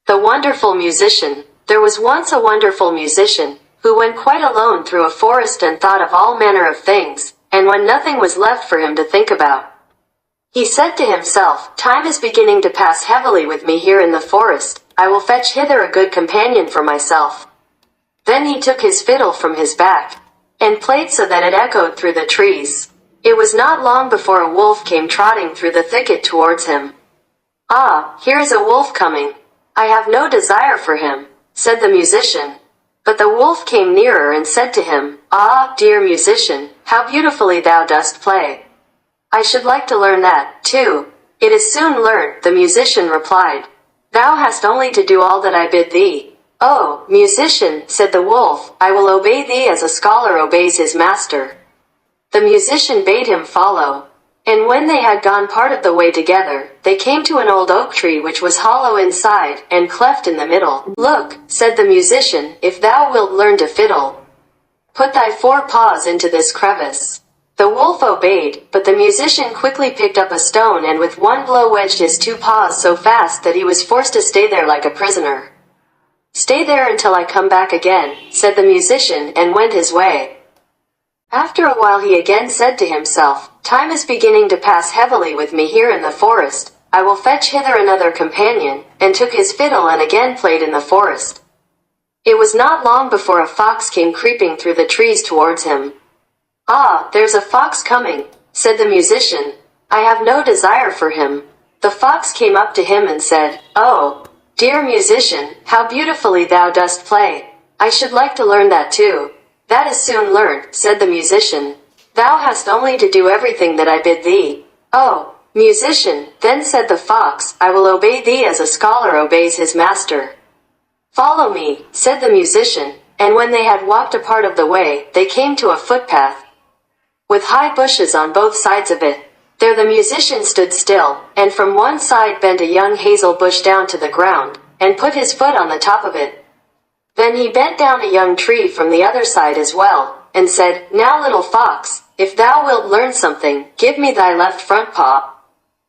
The wonderful musician. There was once a wonderful musician, who went quite alone through a forest and thought of all manner of things, and when nothing was left for him to think about, he said to himself, "Time is beginning to pass heavily with me here in the forest. I will fetch hither a good companion for myself." Then he took his fiddle from his back, and played so that it echoed through the trees. It was not long before a wolf came trotting through the thicket towards him. "Ah, here is a wolf coming. I have no desire for him," said the musician. But the wolf came nearer and said to him, "Ah, dear musician, how beautifully thou dost play. I should like to learn that, too." "It is soon learned," the musician replied. "Thou hast only to do all that I bid thee." "Oh, musician," said the wolf, "I will obey thee as a scholar obeys his master." The musician bade him follow. And when they had gone part of the way together, they came to an old oak tree which was hollow inside, and cleft in the middle. "Look," said the musician, "if thou wilt learn to fiddle, put thy 4 paws into this crevice." The wolf obeyed, but the musician quickly picked up a stone and with one blow wedged his 2 paws so fast that he was forced to stay there like a prisoner. "Stay there until I come back again," said the musician, and went his way. After a while he again said to himself, "Time is beginning to pass heavily with me here in the forest. I will fetch hither another companion," and took his fiddle and again played in the forest. It was not long before a fox came creeping through the trees towards him. "Ah, there's a fox coming," said the musician. "I have no desire for him." The fox came up to him and said, "Oh, dear musician, how beautifully thou dost play. I should like to learn that too." "That is soon learned," said the musician. "Thou hast only to do everything that I bid thee." "Oh, musician," then said the fox, "I will obey thee as a scholar obeys his master." "Follow me," said the musician, and when they had walked a part of the way, they came to a footpath with high bushes on both sides of it. There the musician stood still, and from one side bent a young hazel bush down to the ground, and put his foot on the top of it. Then he bent down a young tree from the other side as well, and said, "Now little fox, if thou wilt learn something, give me thy left front paw."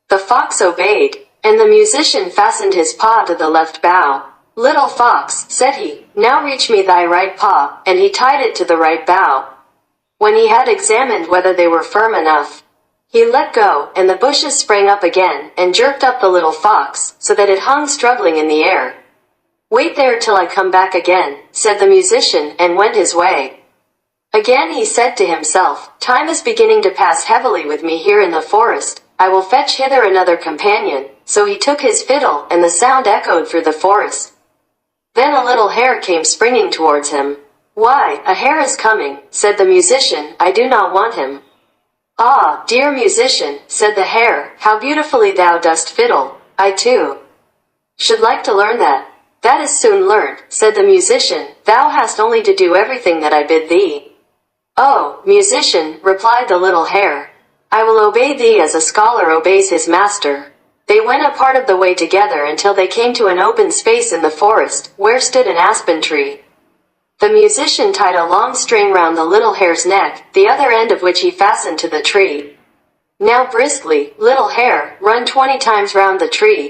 The fox obeyed, and the musician fastened his paw to the left bough. "Little fox," said he, "now reach me thy right paw," and he tied it to the right bough. When he had examined whether they were firm enough, he let go, and the bushes sprang up again, and jerked up the little fox, so that it hung struggling in the air. "Wait there till I come back again," said the musician, and went his way. Again he said to himself, "Time is beginning to pass heavily with me here in the forest. I will fetch hither another companion." So he took his fiddle, and the sound echoed through the forest. Then a little hare came springing towards him. "Why, a hare is coming," said the musician, "I do not want him." "Ah, dear musician," said the hare, "how beautifully thou dost fiddle. I too should like to learn that." "That is soon learned," said the musician. "Thou hast only to do everything that I bid thee." "Oh, musician," replied the little hare, "I will obey thee as a scholar obeys his master." They went a part of the way together until they came to an open space in the forest, where stood an aspen tree. The musician tied a long string round the little hare's neck, the other end of which he fastened to the tree. "Now briskly, little hare, run 20 times round the tree,"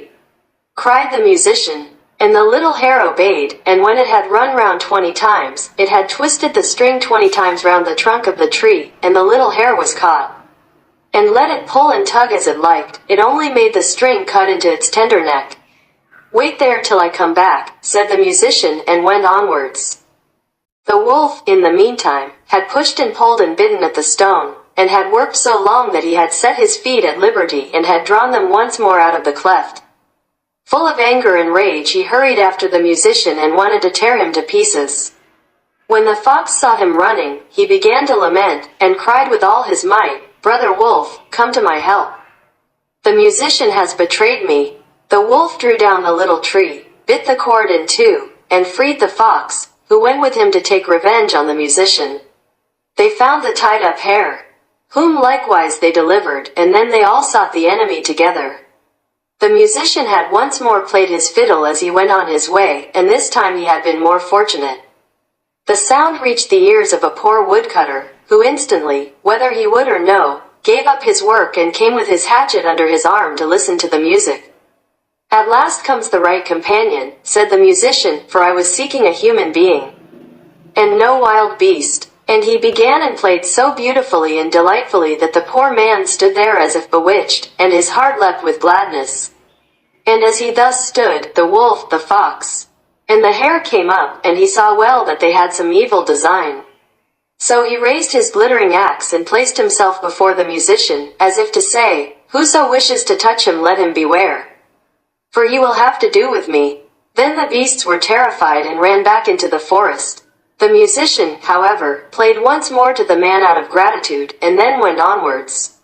cried the musician. And the little hare obeyed, and when it had run round 20 times, it had twisted the string 20 times round the trunk of the tree, and the little hare was caught. And let it pull and tug as it liked, it only made the string cut into its tender neck. "Wait there till I come back," said the musician, and went onwards. The wolf, in the meantime, had pushed and pulled and bitten at the stone, and had worked so long that he had set his feet at liberty and had drawn them once more out of the cleft. Full of anger and rage he hurried after the musician and wanted to tear him to pieces. When the fox saw him running, he began to lament, and cried with all his might, "Brother Wolf, come to my help. The musician has betrayed me." The wolf drew down the little tree, bit the cord in two, and freed the fox, who went with him to take revenge on the musician. They found the tied-up hare, whom likewise they delivered, and then they all sought the enemy together. The musician had once more played his fiddle as he went on his way, and this time he had been more fortunate. The sound reached the ears of a poor woodcutter, who instantly, whether he would or no, gave up his work and came with his hatchet under his arm to listen to the music. At last comes the right companion, said the musician, for I was seeking a human being, and no wild beast. And he began and played so beautifully and delightfully that the poor man stood there as if bewitched, and his heart leapt with gladness. And as he thus stood, the wolf, the fox, and the hare came up, and he saw well that they had some evil design. So he raised his glittering axe and placed himself before the musician, as if to say, "Whoso wishes to touch him, let him beware, for he will have to do with me." Then the beasts were terrified and ran back into the forest. The musician, however, played once more to the man out of gratitude, and then went onwards.